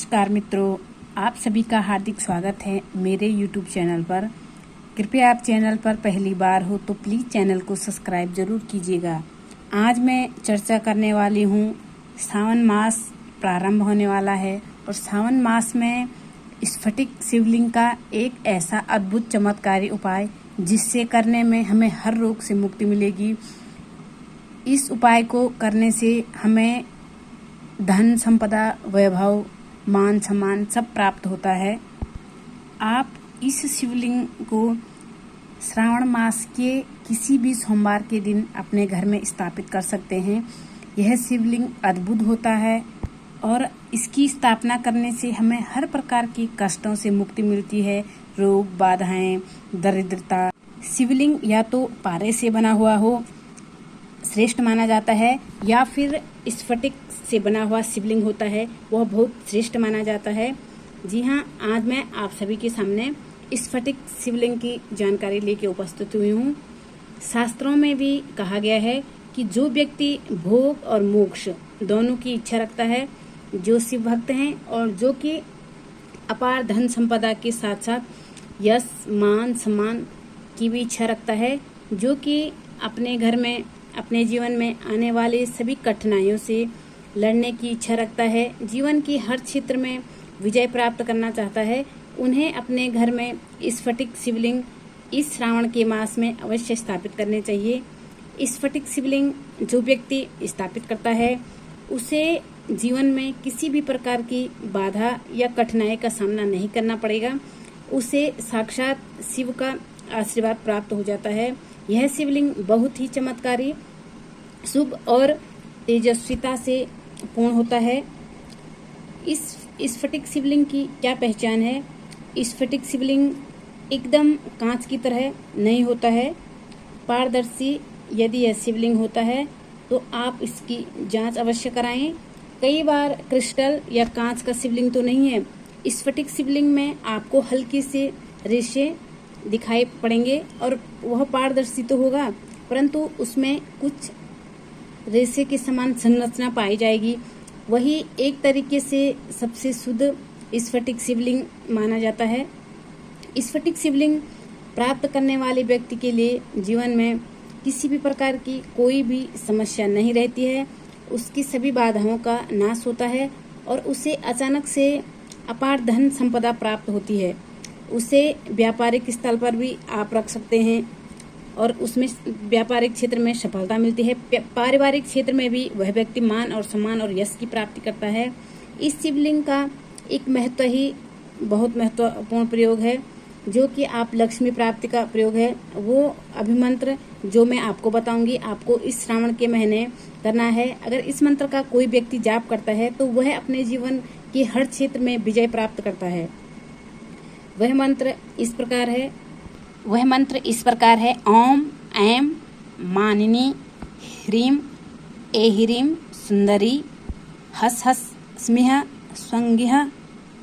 नमस्कार मित्रों, आप सभी का हार्दिक स्वागत है मेरे YouTube चैनल पर। कृपया आप चैनल पर पहली बार हो तो प्लीज़ चैनल को सब्सक्राइब जरूर कीजिएगा। आज मैं चर्चा करने वाली हूँ, सावन मास प्रारंभ होने वाला है और सावन मास में स्फटिक शिवलिंग का एक ऐसा अद्भुत चमत्कारी उपाय जिससे करने में हमें हर रोग से मुक्ति मिलेगी। इस उपाय को करने से हमें धन संपदा, वैभव, मान सम्मान सब प्राप्त होता है। आप इस शिवलिंग को श्रावण मास के किसी भी सोमवार के दिन अपने घर में स्थापित कर सकते हैं। यह शिवलिंग अद्भुत होता है और इसकी स्थापना करने से हमें हर प्रकार की कष्टों से मुक्ति मिलती है। रोग, बाधाएं, दरिद्रता। शिवलिंग या तो पारे से बना हुआ हो श्रेष्ठ माना जाता है, या फिर स्फटिक से बना हुआ शिवलिंग होता है वह बहुत श्रेष्ठ माना जाता है। जी हाँ, आज मैं आप सभी के सामने स्फटिक शिवलिंग की जानकारी लेके उपस्थित हुई हूँ। शास्त्रों में भी कहा गया है कि जो व्यक्ति भोग और मोक्ष दोनों की इच्छा रखता है, जो शिव भक्त हैं और जो कि अपार धन संपदा के साथ साथ यश, मान, सम्मान की भी इच्छा रखता है, जो कि अपने घर में, अपने जीवन में आने वाले सभी कठिनाइयों से लड़ने की इच्छा रखता है, जीवन की हर क्षेत्र में विजय प्राप्त करना चाहता है, उन्हें अपने घर में स्फटिक शिवलिंग इस श्रावण के मास में अवश्य स्थापित करने चाहिए। स्फटिक शिवलिंग जो व्यक्ति स्थापित करता है उसे जीवन में किसी भी प्रकार की बाधा या कठिनाई का सामना नहीं करना पड़ेगा। उसे साक्षात शिव का आशीर्वाद प्राप्त हो जाता है। यह शिवलिंग बहुत ही चमत्कारी, शुभ और तेजस्विता से पूर्ण होता है। इस स्फटिक शिवलिंग की क्या पहचान है? स्फटिक शिवलिंग एकदम कांच की तरह नहीं होता है, पारदर्शी। यदि यह शिवलिंग होता है तो आप इसकी जांच अवश्य कराएं। कई बार क्रिस्टल या कांच का शिवलिंग तो नहीं है। स्फटिक शिवलिंग में आपको हल्के से रेशे दिखाई पड़ेंगे और वह पारदर्शी तो होगा, परंतु उसमें कुछ रेशे के समान संरचना पाई जाएगी। वही एक तरीके से सबसे शुद्ध स्फटिक शिवलिंग माना जाता है। स्फटिक शिवलिंग प्राप्त करने वाले व्यक्ति के लिए जीवन में किसी भी प्रकार की कोई भी समस्या नहीं रहती है। उसकी सभी बाधाओं का नाश होता है और उसे अचानक से अपार धन संपदा प्राप्त होती है। उसे व्यापारिक स्थल पर भी आप रख सकते हैं और उसमें व्यापारिक क्षेत्र में सफलता मिलती है। पारिवारिक क्षेत्र में भी वह व्यक्ति मान और सम्मान और यश की प्राप्ति करता है। इस शिवलिंग का एक महत्व ही बहुत महत्वपूर्ण प्रयोग है, जो कि आप लक्ष्मी प्राप्ति का प्रयोग है। वो अभिमंत्र जो मैं आपको बताऊंगी, आपको इस श्रावण के महीने करना है। अगर इस मंत्र का कोई व्यक्ति जाप करता है तो वह अपने जीवन के हर क्षेत्र में विजय प्राप्त करता है। वह मंत्र इस प्रकार है, ओम ऐं मानिनी ह्रीं ऐहिरीं सुंदरी हस हस स्मिह स्वंगिह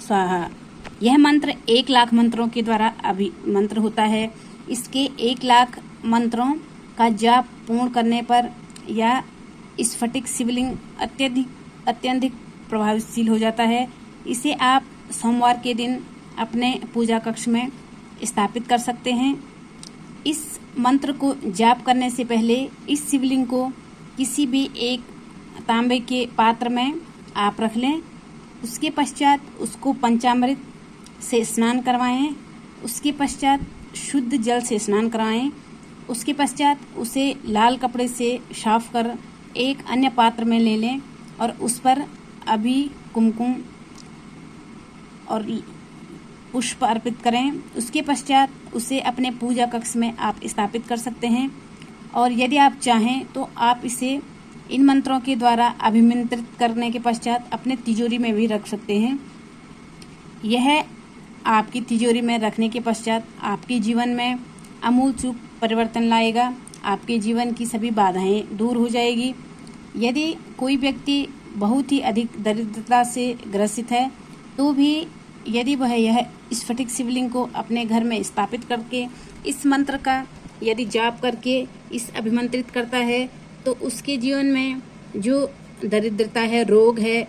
स्वाहा। यह मंत्र 1,00,000 मंत्रों के द्वारा अभिमंत्र होता है। इसके 1,00,000 मंत्रों का जाप पूर्ण करने पर यह स्फटिक शिवलिंग अत्यधिक प्रभावशील हो जाता है। इसे आप सोमवार के दिन अपने पूजा कक्ष में स्थापित कर सकते हैं। इस मंत्र को जाप करने से पहले इस शिवलिंग को किसी भी एक तांबे के पात्र में आप रख लें। उसके पश्चात उसको पंचामृत से स्नान करवाएं। उसके पश्चात शुद्ध जल से स्नान करवाएं। उसके पश्चात उसे लाल कपड़े से साफ कर एक अन्य पात्र में ले लें और उस पर अभी कुमकुम और पुष्प अर्पित करें। उसके पश्चात उसे अपने पूजा कक्ष में आप स्थापित कर सकते हैं और यदि आप चाहें तो आप इसे इन मंत्रों के द्वारा अभिमंत्रित करने के पश्चात अपने तिजोरी में भी रख सकते हैं। यह आपकी तिजोरी में रखने के पश्चात आपके जीवन में आमूल-चूल परिवर्तन लाएगा। आपके जीवन की सभी बाधाएं दूर हो जाएगी। यदि कोई व्यक्ति बहुत ही अधिक दरिद्रता से ग्रसित है तो भी यदि वह यह स्फटिक शिवलिंग को अपने घर में स्थापित करके इस मंत्र का यदि जाप करके इस अभिमंत्रित करता है तो उसके जीवन में जो दरिद्रता है, रोग है,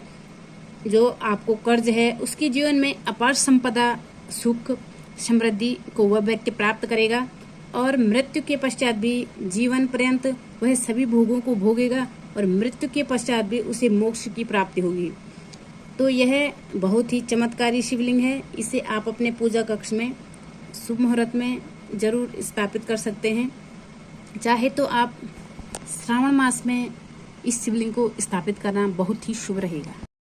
जो आपको कर्ज है उसके जीवन में अपार संपदा, सुख, समृद्धि को वह व्यक्ति प्राप्त करेगा और मृत्यु के पश्चात भी जीवन पर्यंत वह सभी भोगों को भोगेगा और मृत्यु के पश्चात भी उसे मोक्ष की प्राप्ति होगी। तो यह बहुत ही चमत्कारी शिवलिंग है। इसे आप अपने पूजा कक्ष में शुभ मुहूर्त में जरूर स्थापित कर सकते हैं। चाहे तो आप श्रावण मास में इस शिवलिंग को स्थापित करना बहुत ही शुभ रहेगा।